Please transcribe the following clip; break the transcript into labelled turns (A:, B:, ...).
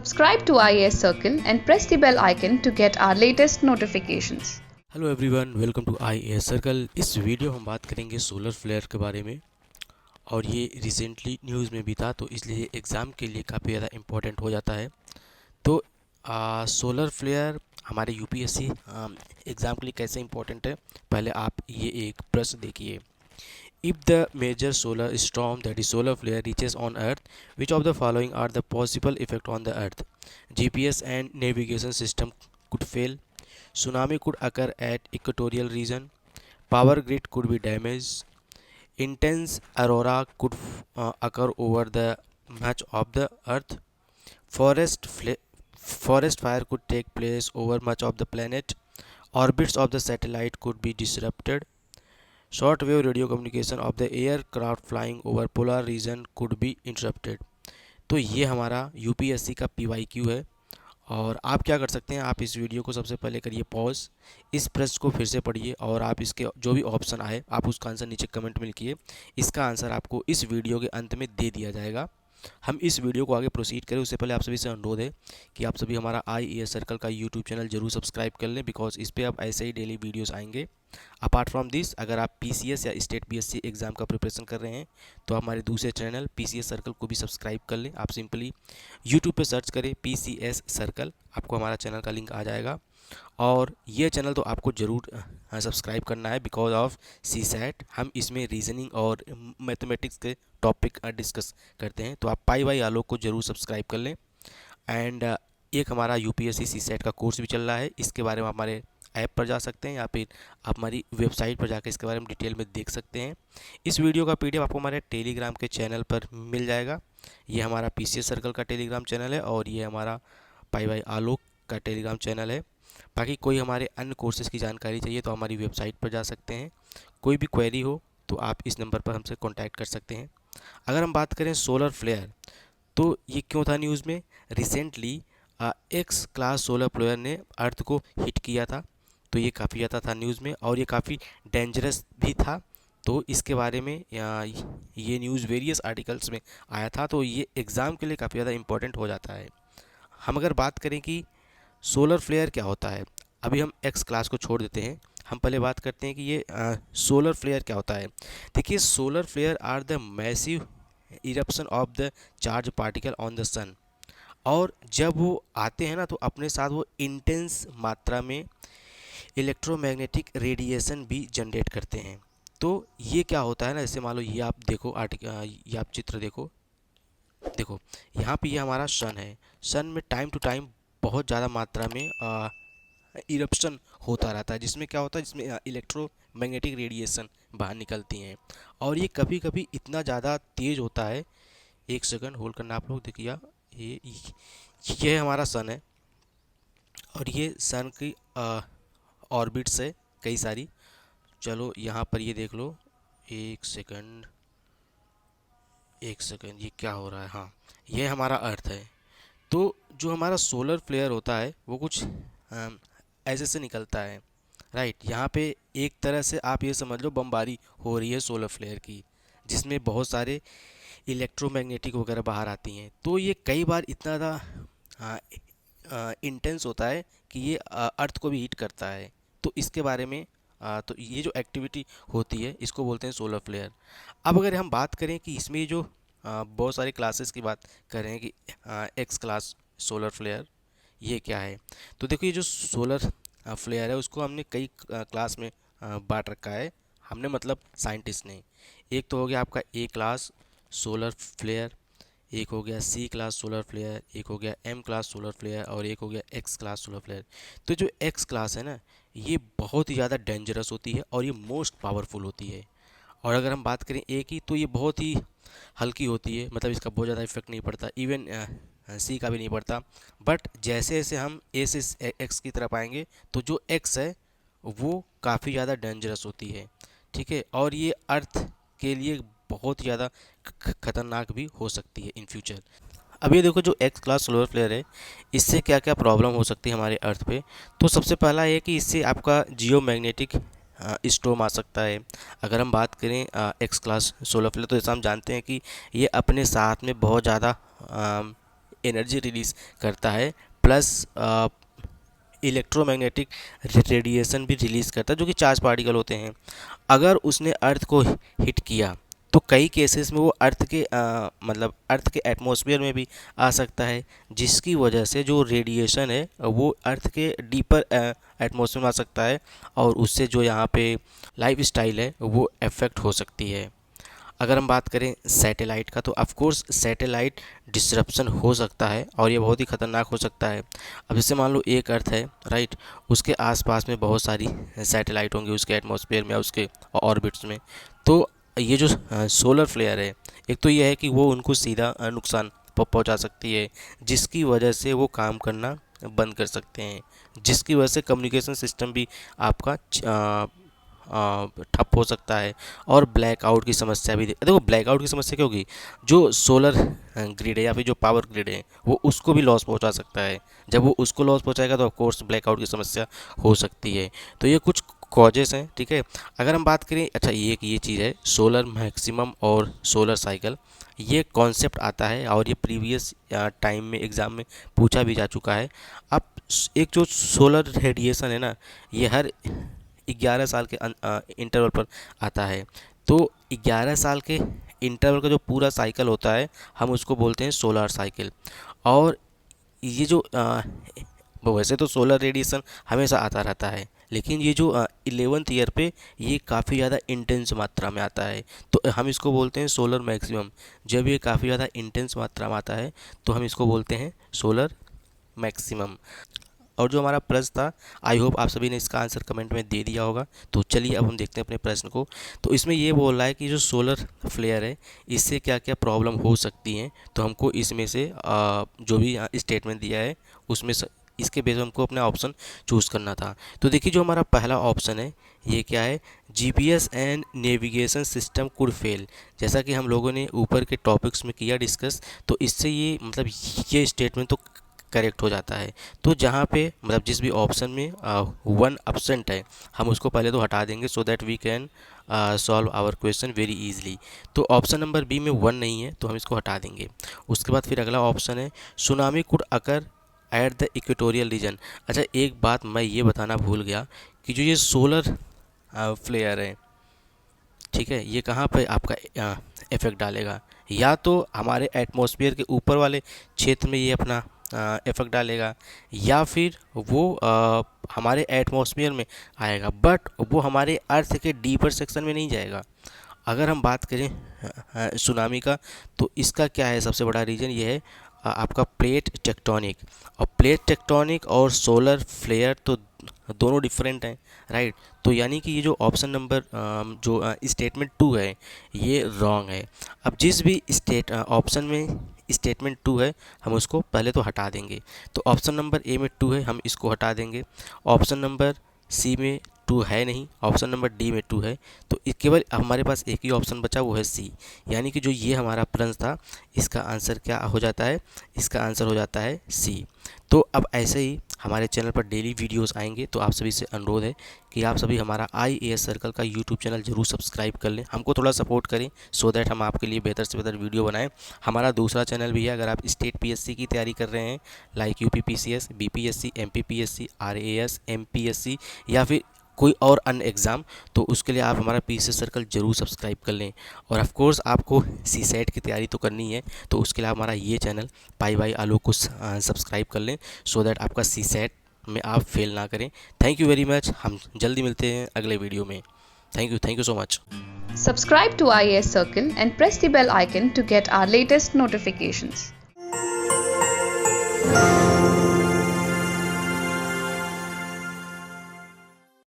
A: Subscribe to IAS Circle and press the bell icon to get our latest notifications.
B: Hello everyone, welcome to IAS circle. इस video हम बात करेंगे solar flare के बारे में और ये रिसेंटली न्यूज़ में भी था, तो इसलिए एग्ज़ाम के लिए काफ़ी ज़्यादा इम्पोर्टेंट हो जाता है। तो सोलर फ्लेयर हमारे यूपीएससी एग्ज़ाम के लिए कैसे इम्पोर्टेंट है, पहले आप ये एक प्रश्न देखिए। If the major solar storm, that is solar flare, reaches on Earth, which of the following are the possible effect on the Earth? GPS and navigation system could fail. Tsunami could occur at equatorial region. Power grid could be damaged. Intense aurora could occur over the much of the Earth. Forest fire could take place over much of the planet. Orbits of the satellite could be disrupted. Short wave radio communication of the aircraft flying over polar region could be interrupted। तो ये हमारा UPSC का PYQ है। और आप क्या कर सकते हैं, आप इस वीडियो को सबसे पहले करिए पॉज, इस प्रश्न को फिर से पढ़िए और आप इसके जो भी ऑप्शन आए आप उसका आंसर नीचे कमेंट में लिखिए। इसका आंसर आपको इस वीडियो के अंत में दे दिया जाएगा। हम इस वीडियो को आगे प्रोसीड करें उससे पहले आप सभी से अनुरोध है कि आप सभी हमारा IAS सर्कल का यूट्यूब चैनल जरूर सब्सक्राइब कर लें, बिकॉज इस पर अब ऐसे ही डेली वीडियोस आएंगे। अपार्ट फ्रॉम दिस, अगर आप PCS या स्टेट PSC एग्ज़ाम का प्रिपरेशन कर रहे हैं तो हमारे दूसरे चैनल PCS सर्कल को भी सब्सक्राइब कर लें। आप सिंपली यूट्यूब पे सर्च करें PCS सर्कल, आपको हमारा चैनल का लिंक आ जाएगा। और ये चैनल तो आपको ज़रूर सब्सक्राइब करना है, बिकॉज ऑफ CSAT हम इसमें रीजनिंग और मैथमेटिक्स के टॉपिक डिस्कस करते हैं। तो आप पाई बाई आलोक को ज़रूर सब्सक्राइब कर लें। एंड एक हमारा UPSC CSAT का कोर्स भी चल रहा है, इसके बारे में आप हमारे ऐप पर जा सकते हैं या फिर आप हमारी वेबसाइट पर जाकर इसके बारे में डिटेल में देख सकते हैं। इस वीडियो का PDF आपको हमारे टेलीग्राम के चैनल पर मिल जाएगा। ये हमारा PCS सर्कल का टेलीग्राम चैनल है और ये हमारा पाई बाई आलोक का टेलीग्राम चैनल है। बाकी कोई हमारे अन्य कोर्सेज़ की जानकारी चाहिए तो हमारी वेबसाइट पर जा सकते हैं। कोई भी क्वेरी हो तो आप इस नंबर पर हमसे कॉन्टैक्ट कर सकते हैं। अगर हम बात करें सोलर फ्लेयर, तो ये क्यों था न्यूज़ में? Recently X class solar flare ने अर्थ को हिट किया था, तो ये काफ़ी ज़्यादा था न्यूज़ में और ये काफ़ी डेंजरस भी था। तो इसके बारे में ये न्यूज़ वेरियस आर्टिकल्स में आया था, तो ये एग्ज़ाम के लिए काफ़ी ज़्यादा इम्पोर्टेंट हो जाता है। हम अगर बात करें कि सोलर फ्लेयर क्या होता है, अभी हम एक्स क्लास को छोड़ देते हैं, हम पहले बात करते हैं कि ये सोलर फ्लेयर क्या होता है। देखिए, solar flare are the massive eruption of the charge particle on the sun. और जब वो आते हैं ना तो अपने साथ वो इंटेंस मात्रा में इलेक्ट्रोमैग्नेटिक रेडिएशन भी जनरेट करते हैं। तो ये क्या होता है ना, जैसे मान लो ये आप देखो ये आप चित्र देखो यहाँ पे ये हमारा सन है। सन में टाइम टू टाइम बहुत ज़्यादा मात्रा में इरप्शन होता रहता है, जिसमें क्या होता है, जिसमें इलेक्ट्रोमैग्नेटिक रेडिएशन बाहर निकलती हैं और ये कभी कभी इतना ज़्यादा तेज़ होता है। एक सेकंड होल्ड करना आप लोग, देखिए ये हमारा सन है और ये सन की ऑर्बिट्स है कई सारी। चलो यहाँ पर ये देख लो, एक सेकंड ये क्या हो रहा है। हाँ, ये हमारा अर्थ है। तो जो हमारा सोलर फ्लेयर होता है वो कुछ ऐसे से निकलता है, राइट। यहाँ पे एक तरह से आप ये समझ लो बमबारी हो रही है सोलर फ्लेयर की, जिसमें बहुत सारे इलेक्ट्रोमैग्नेटिक वगैरह बाहर आती हैं। तो ये कई बार इतना ज़्यादा इंटेंस होता है कि ये अर्थ को भी हीट करता है। तो इसके बारे में तो ये जो एक्टिविटी होती है इसको बोलते हैं सोलर फ्लेयर। अब अगर हम बात करें कि इसमें जो बहुत सारे क्लासेस की बात कर रहे हैं कि एक्स क्लास सोलर फ्लेयर ये क्या है, तो देखो ये जो सोलर फ्लेयर है उसको हमने कई क्लास में बांट रखा है हमने, मतलब साइंटिस्ट ने। एक तो हो गया आपका A क्लास सोलर फ्लेयर, एक हो गया C क्लास सोलर फ्लेयर, एक हो गया M क्लास सोलर फ्लेयर और एक हो गया X क्लास सोलर फ्लेयर। तो जो X क्लास है ना, ये बहुत ही ज़्यादा डेंजरस होती है और ये मोस्ट पावरफुल होती है। और अगर हम बात करें A की, तो ये बहुत ही हल्की होती है, मतलब इसका बहुत ज़्यादा इफेक्ट नहीं पड़ता, इवन C का भी नहीं पड़ता। बट जैसे जैसे हम A से X की तरफ आएंगे तो जो X है वो काफ़ी ज़्यादा डेंजरस होती है, ठीक है। और ये अर्थ के लिए बहुत ज़्यादा खतरनाक भी हो सकती है इन फ्यूचर। अब ये देखो, जो एक्स क्लास सोलर फ्लेयर है इससे क्या क्या प्रॉब्लम हो सकती है हमारे अर्थ पे। तो सबसे पहला है कि इससे आपका जियो मैग्नेटिक स्टॉर्म आ सकता है। अगर हम बात करें एक्स क्लास सोलर फ्लेयर, तो जैसा हम जानते हैं कि ये अपने साथ में बहुत ज़्यादा एनर्जी रिलीज करता है, प्लस इलेक्ट्रोमैग्नेटिक रेडिएशन भी रिलीज़ करता है, जो कि चार्ज पार्टिकल होते हैं। अगर उसने अर्थ को हिट किया तो कई केसेस में वो अर्थ के मतलब अर्थ के एटमॉस्फेयर में भी आ सकता है, जिसकी वजह से जो रेडिएशन है वो अर्थ के डीपर एटमॉस्फेयर में आ सकता है, और उससे जो यहाँ पे लाइफ स्टाइल है वो अफेक्ट हो सकती है। अगर हम बात करें सैटेलाइट का, तो ऑफ कोर्स सैटेलाइट डिसरप्शन हो सकता है और ये बहुत ही ख़तरनाक हो सकता है। अब जैसे मान लो एक अर्थ है, राइट, उसके आसपास में बहुत सारी सैटेलाइट होंगी उसके एटमॉस्फेयर में, उसके ऑर्बिट्स में। तो ये जो सोलर फ्लेयर है, एक तो ये है कि वो उनको सीधा नुकसान पहुंचा सकती है, जिसकी वजह से वो काम करना बंद कर सकते हैं, जिसकी वजह से कम्युनिकेशन सिस्टम भी आपका ठप हो सकता है, और ब्लैकआउट की समस्या भी। देखो ब्लैकआउट की समस्या क्या होगी, जो सोलर ग्रिड है या फिर जो पावर ग्रिड है वो उसको भी लॉस पहुंचा सकता है। जब वो उसको लॉस पहुंचाएगा तो ऑफकोर्स ब्लैकआउट की समस्या हो सकती है। तो ये कुछ कॉजेस हैं, ठीक है। अगर हम बात करें, अच्छा ये चीज़ है सोलर मैक्सिमम और सोलर साइकिल, ये कॉन्सेप्ट आता है और ये प्रीवियस टाइम में एग्ज़ाम में पूछा भी जा चुका है। अब एक जो सोलर रेडिएशन है ना, ये हर 11 साल के इंटरवल पर आता है। तो 11 साल के इंटरवल का जो पूरा साइकिल होता है हम उसको बोलते हैं सोलर साइकिल। और ये जो वैसे तो सोलर रेडिएशन हमेशा आता रहता है, लेकिन ये जो 11th ईयर पे ये काफ़ी ज़्यादा इंटेंस मात्रा में आता है, तो हम इसको बोलते हैं सोलर मैक्सिमम। जब ये काफ़ी ज़्यादा इंटेंस मात्रा में आता है तो हम इसको बोलते हैं सोलर मैक्सिमम। और जो हमारा प्रश्न था, आई होप आप सभी ने इसका आंसर कमेंट में दे दिया होगा। तो चलिए अब हम देखते हैं अपने प्रश्न को। तो इसमें ये बोल रहा है कि जो सोलर फ्लेयर है इससे क्या क्या प्रॉब्लम हो सकती हैं। तो हमको इसमें से जो भी स्टेटमेंट दिया है उसमें से इसके बेस हमको अपना ऑप्शन चूज़ करना था। तो देखिए जो हमारा पहला ऑप्शन है ये क्या है, GPS and navigation system could fail. जैसा कि हम लोगों ने ऊपर के टॉपिक्स में किया डिस्कस, तो इससे ये मतलब ये स्टेटमेंट तो करेक्ट हो जाता है। तो जहाँ पे मतलब जिस भी ऑप्शन में 1 एब्सेंट है हम उसको पहले तो हटा देंगे, so that we can solve our question very easily. तो ऑप्शन नंबर बी में 1 नहीं है तो हम इसको हटा देंगे। उसके बाद फिर अगला ऑप्शन है tsunami could occur at the equatorial region. अच्छा एक बात मैं ये बताना भूल गया कि जो ये सोलर फ्लेयर है, ठीक है, ये कहाँ पे आपका इफेक्ट डालेगा, या तो हमारे एटमॉस्फेयर के ऊपर वाले क्षेत्र में ये अपना इफेक्ट डालेगा, या फिर वो हमारे एटमॉस्फेयर में आएगा, बट वो हमारे अर्थ के डीपर सेक्शन में नहीं जाएगा। अगर हम बात करें सुनामी का, तो इसका क्या है, सबसे बड़ा रीज़न ये है आपका प्लेट टेक्टोनिक। और प्लेट टेक्टोनिक और सोलर फ्लेयर तो दोनों डिफरेंट हैं, राइट। तो यानी कि ये जो ऑप्शन नंबर जो स्टेटमेंट 2 है ये रॉन्ग है। अब जिस भी ऑप्शन में स्टेटमेंट 2 है हम उसको पहले तो हटा देंगे। तो ऑप्शन नंबर ए में 2 है, हम इसको हटा देंगे। ऑप्शन नंबर सी में 2 है नहीं, ऑप्शन नंबर डी में 2 है, तो केवल हमारे पास एक ही ऑप्शन बचा, वो है सी। यानी कि जो ये हमारा प्रश्न था इसका आंसर क्या हो जाता है, इसका आंसर हो जाता है सी। तो अब ऐसे ही हमारे चैनल पर डेली वीडियोस आएंगे, तो आप सभी से अनुरोध है कि आप सभी हमारा IAS सर्कल का यूट्यूब चैनल जरूर सब्सक्राइब कर लें, हमको थोड़ा सपोर्ट करें, सो दैट हम आपके लिए बेहतर से बेहतर वीडियो बनाएं। हमारा दूसरा चैनल भी है, अगर आप स्टेट PSC की तैयारी कर रहे हैं like UPPCS, BPSC, MPPSC, RAS, MPSC या फिर कोई और अन्य एग्ज़ाम, तो उसके लिए आप हमारा PCS सर्कल जरूर सब्सक्राइब कर लें। और ऑफ कोर्स आपको CSAT की तैयारी तो करनी है, तो उसके लिए आप हमारा ये चैनल पाई बाई आलोक को सब्सक्राइब कर लें, सो दैट आपका CSAT में आप फेल ना करें। थैंक यू वेरी मच, हम जल्दी मिलते हैं अगले वीडियो में। Thank you so much.
A: Subscribe to IAS Circle and press the bell icon to get our latest notifications.